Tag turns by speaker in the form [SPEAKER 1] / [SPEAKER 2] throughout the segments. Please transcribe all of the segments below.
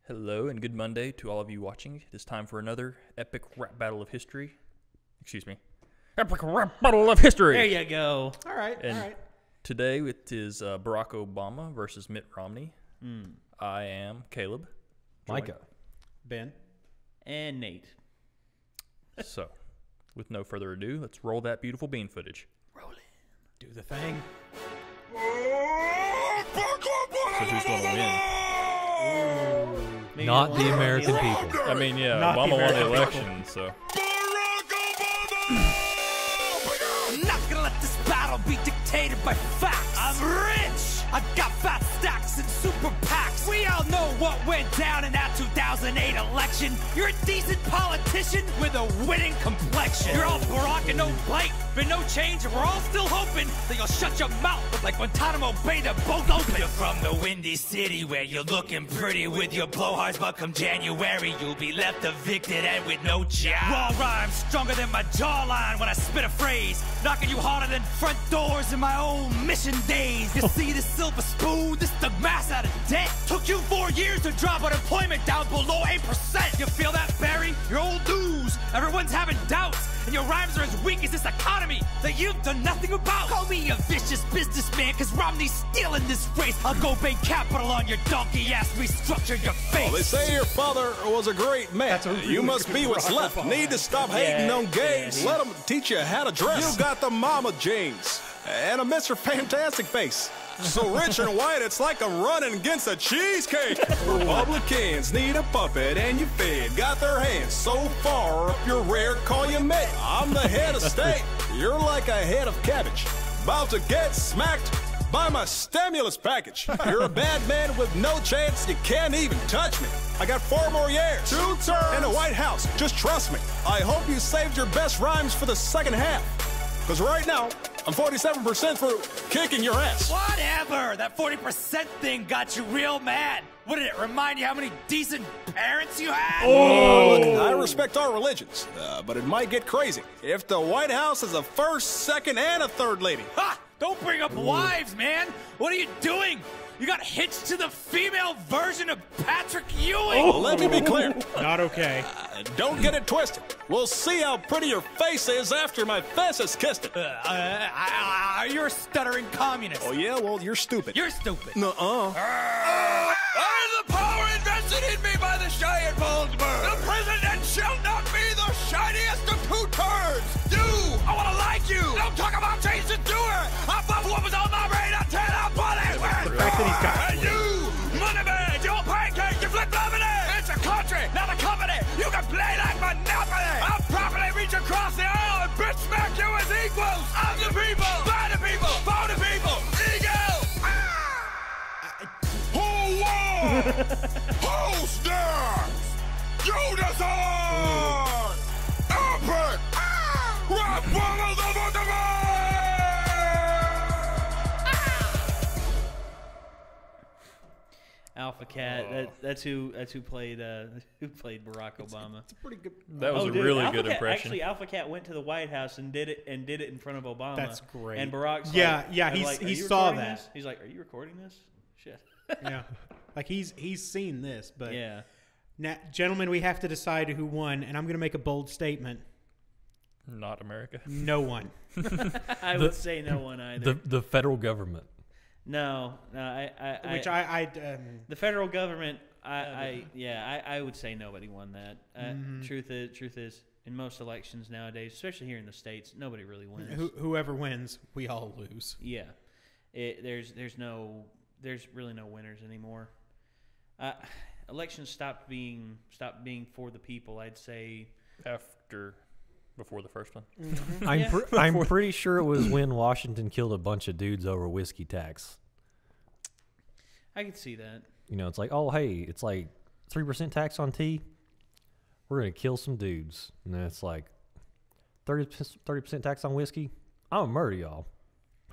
[SPEAKER 1] Hello and good Monday to all of you watching. It is time for another epic rap battle of history. Excuse me. Epic rap battle of history!
[SPEAKER 2] There you go.
[SPEAKER 3] All right,
[SPEAKER 1] And
[SPEAKER 3] all right.
[SPEAKER 1] today it is Barack Obama versus Mitt Romney. I am Caleb.
[SPEAKER 4] Micah.
[SPEAKER 3] Ben.
[SPEAKER 2] And Nate.
[SPEAKER 1] So, with no further ado, let's roll that beautiful bean footage.
[SPEAKER 2] Roll it.
[SPEAKER 3] Do the thing.
[SPEAKER 1] So who's going to win?
[SPEAKER 2] Maybe
[SPEAKER 4] Not the
[SPEAKER 2] one.
[SPEAKER 4] American people.
[SPEAKER 1] I mean, yeah,
[SPEAKER 3] Not the
[SPEAKER 1] Obama won the
[SPEAKER 3] American
[SPEAKER 1] election, so...
[SPEAKER 5] I'm not gonna let this battle be dictated by facts. I'm rich. I got fat stacks and super PACs. We all know what went down in that 2008 election. You're a decent politician with a winning complexion. You're all Barack and no bite, but no change. And we're all still hoping that you'll shut your mouth like Guantanamo Bay, they're both open. You're from the windy city where you're looking pretty with your blowhards, but come January you'll be left evicted and with no job. Raw rhymes stronger than my jawline when I spit a phrase, knocking you harder than front doors in my old mission days. You see this silver spoon, this the mass out of debt. Took you 4 years to drop unemployment down below 8%. You feel that, Barry? You're old news. Everyone's having doubts, and your rhymes are as weak as this economy that you've done nothing about. Call me a vicious businessman, cause Romney's stealing this race. I'll go bank capital on your donkey-ass, restructure your face.
[SPEAKER 6] They say your father was a great man. You must be what's left. Need to stop hating on gays. Let them teach you how to dress. You got the mama jeans and a Mr. Fantastic face. So rich and white, it's like I'm running against a cheesecake. Republicans need a puppet and you fed. Got their hands so far up your rear, call you Mitt. I'm the head of state. You're like a head of cabbage. About to get smacked by my stimulus package. You're a bad man with no chance. You can't even touch me. I got 4 more years. 2 terms in the White House. Just trust me. I hope you saved your best rhymes for the second half. Because right now, I'm 47% through kicking your ass.
[SPEAKER 5] Whatever! That 40% thing got you real mad. What did it remind you how many decent parents you had?
[SPEAKER 6] Look, I respect our religions, but it might get crazy if the White House is a first, second, and a third lady.
[SPEAKER 5] Ha! Don't bring up wives, man! What are you doing? You got hitched to the female version of Patrick Ewing!
[SPEAKER 6] Let me be clear.
[SPEAKER 3] Not okay.
[SPEAKER 6] Don't get it twisted. We'll see how pretty your face is after my face has kissed it.
[SPEAKER 5] You're a stuttering communist.
[SPEAKER 6] Oh, yeah? Well, you're stupid.
[SPEAKER 5] You're stupid.
[SPEAKER 6] Nuh-uh.
[SPEAKER 5] I am the power invested in me by the Cheyenne Baldwin. The president shall not be the shiniest of 2 turds. You, I want to like you. Don't talk about change to do it. I'm above what was on my radar. Tell I'm bullet.
[SPEAKER 3] The fact that he's got
[SPEAKER 5] And you, money man, you're pancake, you flip flopping it. It's a country, not a company. You can play like Monopoly. I'll properly reach across the aisle and bitch smack you as equals. I'm the people, by the people, for the people. Ego. Who won? Who's next? You decide. Epic. Rap battles of the
[SPEAKER 2] Alpha Cat. That's who played Barack Obama.
[SPEAKER 3] It's a pretty good.
[SPEAKER 1] That was a
[SPEAKER 2] dude,
[SPEAKER 1] really
[SPEAKER 2] Alpha
[SPEAKER 1] good
[SPEAKER 2] Cat,
[SPEAKER 1] impression.
[SPEAKER 2] Actually, Alpha Cat went to the White House and did it in front of Obama.
[SPEAKER 3] That's great.
[SPEAKER 2] And Barack's
[SPEAKER 3] Yeah,
[SPEAKER 2] like,
[SPEAKER 3] yeah,
[SPEAKER 2] I'm
[SPEAKER 3] he's-
[SPEAKER 2] like, "Are
[SPEAKER 3] he
[SPEAKER 2] you
[SPEAKER 3] saw
[SPEAKER 2] recording
[SPEAKER 3] that.
[SPEAKER 2] this?" He's like, "Are you recording this?" Shit.
[SPEAKER 3] Yeah. Like he's seen this, but
[SPEAKER 2] Yeah.
[SPEAKER 3] now, gentlemen, we have to decide who won, and I'm going to make a bold statement.
[SPEAKER 1] Not America.
[SPEAKER 3] No one.
[SPEAKER 2] I would say no one either.
[SPEAKER 4] The federal government.
[SPEAKER 2] No,
[SPEAKER 3] Which
[SPEAKER 2] the federal government. I would say nobody won that. Truth is, in most elections nowadays, especially here in the States, nobody really wins.
[SPEAKER 3] whoever wins, we all lose.
[SPEAKER 2] Yeah, there's really no winners anymore. Elections stopped being for the people. I'd say
[SPEAKER 1] Before the first one.
[SPEAKER 4] I'm pretty sure it was when Washington killed a bunch of dudes over whiskey tax.
[SPEAKER 2] I could see that.
[SPEAKER 4] You know, it's like, oh, hey, it's like 3% tax on tea. We're going to kill some dudes. And then it's like 30% tax on whiskey. I'm going to murder y'all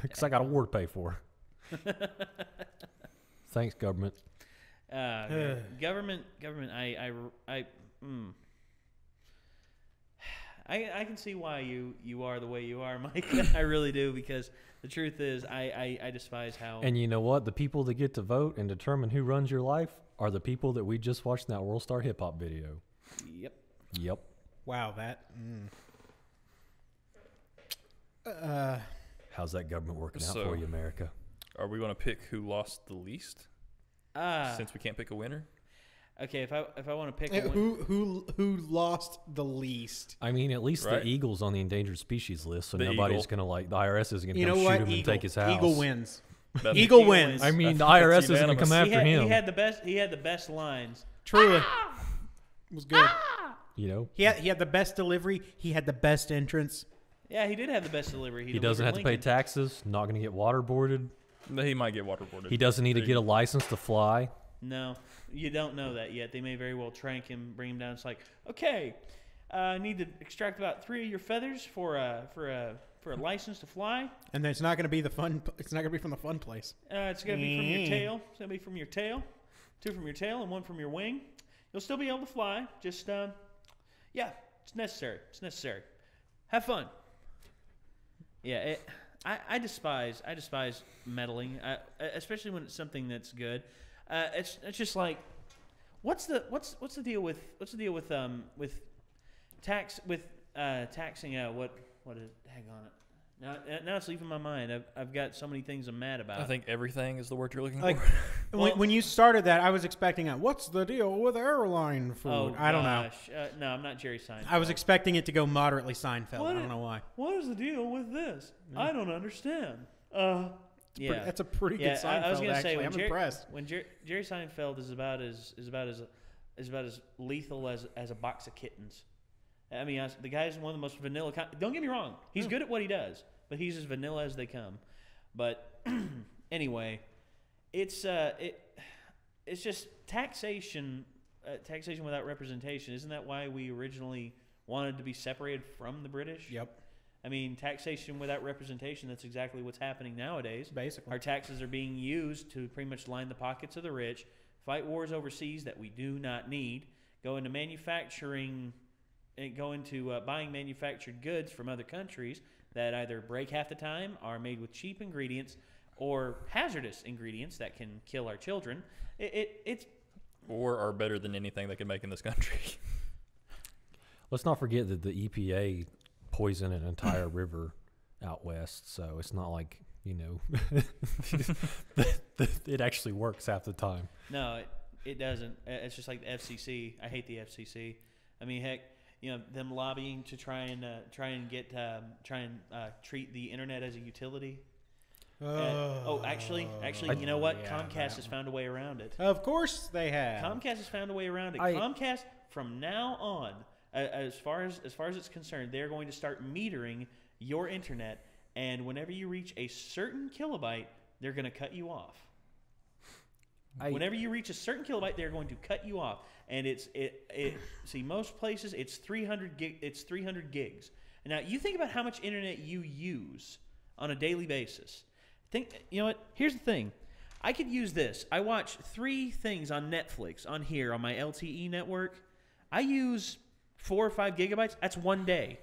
[SPEAKER 4] because I got a war to pay for. Thanks, government.
[SPEAKER 2] Government. I can see why you are the way you are, Mike. I really do, because the truth is I despise how.
[SPEAKER 4] And you know what? The people that get to vote and determine who runs your life are the people that we just watched in that World Star Hip Hop video.
[SPEAKER 2] Yep.
[SPEAKER 4] Yep.
[SPEAKER 3] Wow, that.
[SPEAKER 4] How's that government working out
[SPEAKER 1] So-
[SPEAKER 4] for you, America?
[SPEAKER 1] Are we going to pick who lost the least? Since we can't pick a winner?
[SPEAKER 2] Okay, if I want to pick a
[SPEAKER 3] Who lost the least?
[SPEAKER 4] I mean, at least
[SPEAKER 1] Right.
[SPEAKER 4] the eagle's on the endangered species list, so
[SPEAKER 1] The
[SPEAKER 4] nobody's
[SPEAKER 1] eagle.
[SPEAKER 4] going to, like, the IRS isn't going to
[SPEAKER 3] You
[SPEAKER 4] come
[SPEAKER 3] know
[SPEAKER 4] shoot
[SPEAKER 3] what?
[SPEAKER 4] him and
[SPEAKER 3] Eagle.
[SPEAKER 4] take his house.
[SPEAKER 3] Eagle wins.
[SPEAKER 1] That-
[SPEAKER 3] Eagle
[SPEAKER 2] Eagle
[SPEAKER 3] wins.
[SPEAKER 2] wins.
[SPEAKER 4] I mean, the
[SPEAKER 1] That's
[SPEAKER 4] IRS isn't going to
[SPEAKER 1] unanimous.
[SPEAKER 4] come after him.
[SPEAKER 2] He had the best. He had the best lines.
[SPEAKER 3] Truly, it was good.
[SPEAKER 4] You know?
[SPEAKER 3] He had the best delivery. He had the best entrance.
[SPEAKER 2] Yeah, he did have the best delivery.
[SPEAKER 4] He doesn't have
[SPEAKER 2] delivered
[SPEAKER 4] to pay
[SPEAKER 2] Lincoln.
[SPEAKER 4] taxes, not going to get waterboarded.
[SPEAKER 1] He might get waterboarded.
[SPEAKER 4] He doesn't need to get a license to fly.
[SPEAKER 2] No, you don't know that yet. They may very well trank him, bring him down. It's like, okay, I need to extract about 3 of your feathers for a license to fly.
[SPEAKER 3] And then it's not going to be the fun. It's not going to be from the fun place.
[SPEAKER 2] It's gonna be from your tail. It's gonna be from your tail. 2 from your tail and 1 from your wing. You'll still be able to fly. Just yeah, it's necessary. It's necessary. Have fun. Yeah, I despise meddling, especially when it's something that's good. It's just like, what's the deal with taxing what is, hang on it. Now it's leaving my mind. I've got so many things I'm mad about.
[SPEAKER 1] I think everything is the word you're looking
[SPEAKER 3] Like
[SPEAKER 1] for.
[SPEAKER 3] when you started that, I was expecting what's the deal with airline food?
[SPEAKER 2] Oh,
[SPEAKER 3] I don't know.
[SPEAKER 2] gosh. No, I'm not Jerry Seinfeld.
[SPEAKER 3] I was expecting it to go moderately Seinfeld.
[SPEAKER 2] What
[SPEAKER 3] I don't know why.
[SPEAKER 2] What is the deal with this? I don't understand. Yeah,
[SPEAKER 3] That's a pretty good
[SPEAKER 2] yeah.
[SPEAKER 3] Seinfeld.
[SPEAKER 2] I was gonna say
[SPEAKER 3] actually. I'm impressed.
[SPEAKER 2] when Jerry Seinfeld is about as lethal as a box of kittens. I mean, the guy's one of the most vanilla. Don't get me wrong, he's good at what he does, but he's as vanilla as they come. But anyway, it's just taxation. Taxation without representation. Isn't that why we originally wanted to be separated from the British?
[SPEAKER 3] Yep.
[SPEAKER 2] I mean, taxation without representation, that's exactly what's happening nowadays.
[SPEAKER 3] Basically.
[SPEAKER 2] Our taxes are being used to pretty much line the pockets of the rich, fight wars overseas that we do not need, go into manufacturing, and go into buying manufactured goods from other countries that either break half the time, are made with cheap ingredients, or hazardous ingredients that can kill our children. It's
[SPEAKER 1] Or are better than anything they can make in this country.
[SPEAKER 4] Let's not forget that the EPA poisoned an entire river out west, so it's not like, you know, it actually works half the time.
[SPEAKER 2] No, it doesn't. It's just like the FCC. I hate the FCC. I mean, heck, you know, them lobbying to try and treat the internet as a utility. Actually, you know what?
[SPEAKER 3] yeah,
[SPEAKER 2] Comcast has found a way around it.
[SPEAKER 3] Of course they have.
[SPEAKER 2] Comcast has found a way around it. Comcast, from now on, as far as it's concerned, they're going to start metering your internet, and whenever you reach a certain kilobyte, they're going to cut you off. Whenever you reach a certain kilobyte, they're going to cut you off, and see, most places it's 300 gig. It's 300 gigs. And now you think about how much internet you use on a daily basis. You know what? Here's the thing. I could use this. I watch 3 things on Netflix on here on my LTE network. I use 4 or 5 gigabytes. That's one day.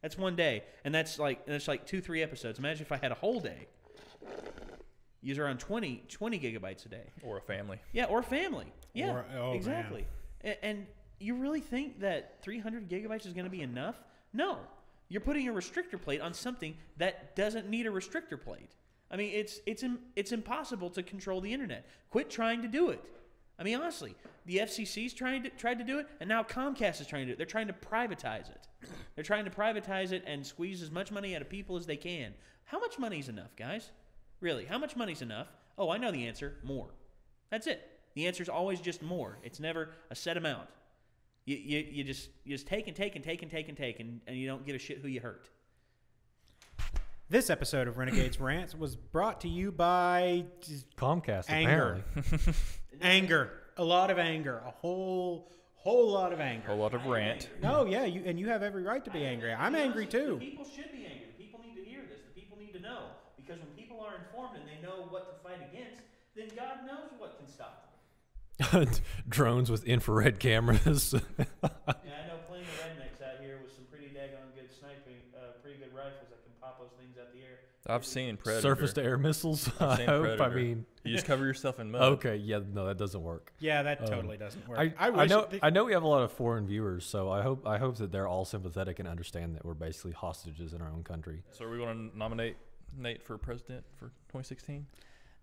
[SPEAKER 2] That's one day, and that's like 2-3 episodes. Imagine if I had a whole day. Use around 20 gigabytes a day.
[SPEAKER 1] Or a family.
[SPEAKER 2] Yeah, or family. Yeah,
[SPEAKER 3] Oh,
[SPEAKER 2] exactly. And you really think that 300 gigabytes is going to be enough? No. You're putting a restrictor plate on something that doesn't need a restrictor plate. I mean, it's impossible to control the internet. Quit trying to do it. I mean, honestly, the FCC's tried to do it, and now Comcast is trying to do it. They're trying to privatize it. They're trying to privatize it and squeeze as much money out of people as they can. How much money is enough, guys? Really, how much money's enough? Oh, I know the answer. More. That's it. The answer is always just more. It's never a set amount. You just take and take and take and take and take, and you don't give a shit who you hurt.
[SPEAKER 3] This episode of Renegades Rants was brought to you by
[SPEAKER 4] Comcast,
[SPEAKER 3] anger.
[SPEAKER 4] apparently.
[SPEAKER 3] Anger. A lot of anger. A whole lot of anger.
[SPEAKER 1] A lot of rant.
[SPEAKER 3] No, yeah, you have every right to be angry. I'm angry too.
[SPEAKER 2] The people should be angry. The people need to hear this. The people need to know. Because when people are informed and they know what to fight against, then God knows what can stop them.
[SPEAKER 4] Drones with infrared cameras.
[SPEAKER 2] Yeah, I know plenty of rednecks out here with some pretty daggone good sniping, pretty good rifles that can pop those things out the air.
[SPEAKER 1] I've seen Predator.
[SPEAKER 4] Surface to air missiles.
[SPEAKER 1] I've
[SPEAKER 4] I
[SPEAKER 1] seen
[SPEAKER 4] hope.
[SPEAKER 1] Predator.
[SPEAKER 4] I mean,
[SPEAKER 1] you just cover yourself in mud.
[SPEAKER 4] okay, yeah, no, that doesn't work.
[SPEAKER 3] Yeah, that totally doesn't work.
[SPEAKER 4] I
[SPEAKER 3] wish
[SPEAKER 4] know.
[SPEAKER 3] it-
[SPEAKER 4] I know we have a lot of foreign viewers, so I hope that they're all sympathetic and understand that we're basically hostages in our own country.
[SPEAKER 1] So are we going to nominate Nate for president for 2016?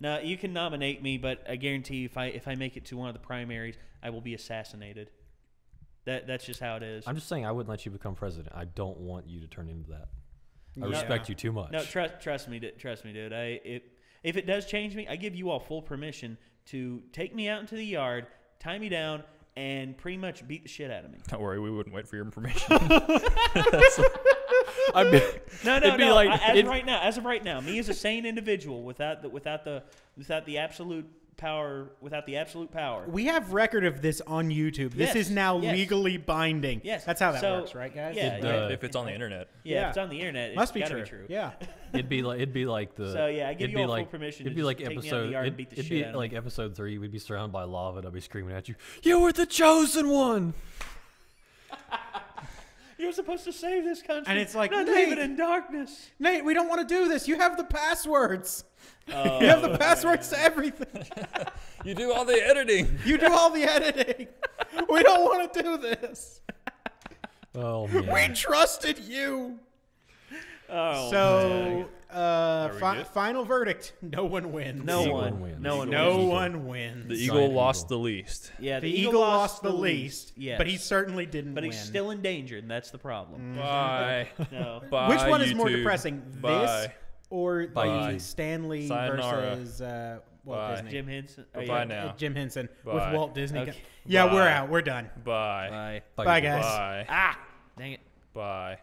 [SPEAKER 2] No, you can nominate me, but I guarantee you if I make it to one of the primaries, I will be assassinated. That's just how it is.
[SPEAKER 4] I'm just saying I wouldn't let you become president. I don't want you to turn into that. I
[SPEAKER 3] Yeah.
[SPEAKER 4] respect you too much.
[SPEAKER 2] No, trust me, dude. If it does change me, I give you all full permission to take me out into the yard, tie me down, and pretty much beat the shit out of me.
[SPEAKER 1] Don't worry, we wouldn't wait for your information.
[SPEAKER 4] I mean,
[SPEAKER 2] No.
[SPEAKER 4] it'd be like-
[SPEAKER 2] As of right now, me as a sane individual, without the absolute power,
[SPEAKER 3] We have record of this on YouTube. This
[SPEAKER 2] Yes,
[SPEAKER 3] is now
[SPEAKER 2] yes.
[SPEAKER 3] legally binding.
[SPEAKER 2] Yes.
[SPEAKER 3] That's how that
[SPEAKER 2] So,
[SPEAKER 3] works, right, guys?
[SPEAKER 2] yeah.
[SPEAKER 1] If it's on the internet.
[SPEAKER 2] Yeah, if it's on the internet,
[SPEAKER 3] Must
[SPEAKER 2] it's
[SPEAKER 3] be
[SPEAKER 2] gotta
[SPEAKER 3] true.
[SPEAKER 2] be true.
[SPEAKER 3] Yeah.
[SPEAKER 4] it'd be like the.
[SPEAKER 2] So, yeah, I give
[SPEAKER 4] it'd
[SPEAKER 2] you
[SPEAKER 4] be
[SPEAKER 2] all full
[SPEAKER 4] like,
[SPEAKER 2] permission
[SPEAKER 4] It'd
[SPEAKER 2] to
[SPEAKER 4] be like
[SPEAKER 2] just take me out of
[SPEAKER 4] episode.
[SPEAKER 2] the yard and beat the
[SPEAKER 4] it'd
[SPEAKER 2] shit
[SPEAKER 4] be
[SPEAKER 2] out of me.
[SPEAKER 4] like episode 3. We'd be surrounded by lava, and I'd be screaming at you. You were the chosen one.
[SPEAKER 2] You're supposed to save this country,
[SPEAKER 3] And it's like,
[SPEAKER 2] not
[SPEAKER 3] Nate-
[SPEAKER 2] leave it in darkness.
[SPEAKER 3] Nate, we don't want to do this. You have the passwords.
[SPEAKER 2] Oh,
[SPEAKER 3] You have the passwords to everything.
[SPEAKER 1] You do all the editing.
[SPEAKER 3] You do all the editing. We don't want to do this.
[SPEAKER 4] Oh man.
[SPEAKER 3] We trusted you.
[SPEAKER 2] Oh,
[SPEAKER 3] So,
[SPEAKER 1] we good?
[SPEAKER 3] final verdict: no one wins.
[SPEAKER 2] no
[SPEAKER 4] Eagle
[SPEAKER 2] one
[SPEAKER 4] wins.
[SPEAKER 2] no one,
[SPEAKER 3] No
[SPEAKER 2] wins.
[SPEAKER 3] one wins.
[SPEAKER 1] The
[SPEAKER 4] Giant
[SPEAKER 1] eagle lost
[SPEAKER 4] eagle.
[SPEAKER 1] the least.
[SPEAKER 2] Yeah,
[SPEAKER 3] The eagle lost the least,
[SPEAKER 2] Yes,
[SPEAKER 3] but he certainly didn't
[SPEAKER 2] but
[SPEAKER 3] win.
[SPEAKER 2] he's still endangered, and that's the problem.
[SPEAKER 1] Bye.
[SPEAKER 2] No.
[SPEAKER 1] Bye.
[SPEAKER 3] Which one is more
[SPEAKER 1] YouTube.
[SPEAKER 3] depressing,
[SPEAKER 1] Bye.
[SPEAKER 3] this or
[SPEAKER 1] Bye.
[SPEAKER 3] the Stanley
[SPEAKER 1] Sayonara.
[SPEAKER 3] versus Walt
[SPEAKER 1] Bye.
[SPEAKER 3] Disney?
[SPEAKER 2] Jim Henson.
[SPEAKER 1] Bye now.
[SPEAKER 3] Jim Henson
[SPEAKER 1] Bye.
[SPEAKER 3] with Walt Disney.
[SPEAKER 2] Okay.
[SPEAKER 3] Yeah,
[SPEAKER 1] Bye.
[SPEAKER 3] we're out. We're done.
[SPEAKER 1] Bye.
[SPEAKER 2] Bye.
[SPEAKER 3] Bye, guys.
[SPEAKER 1] Bye.
[SPEAKER 2] Ah, dang it.
[SPEAKER 1] Bye.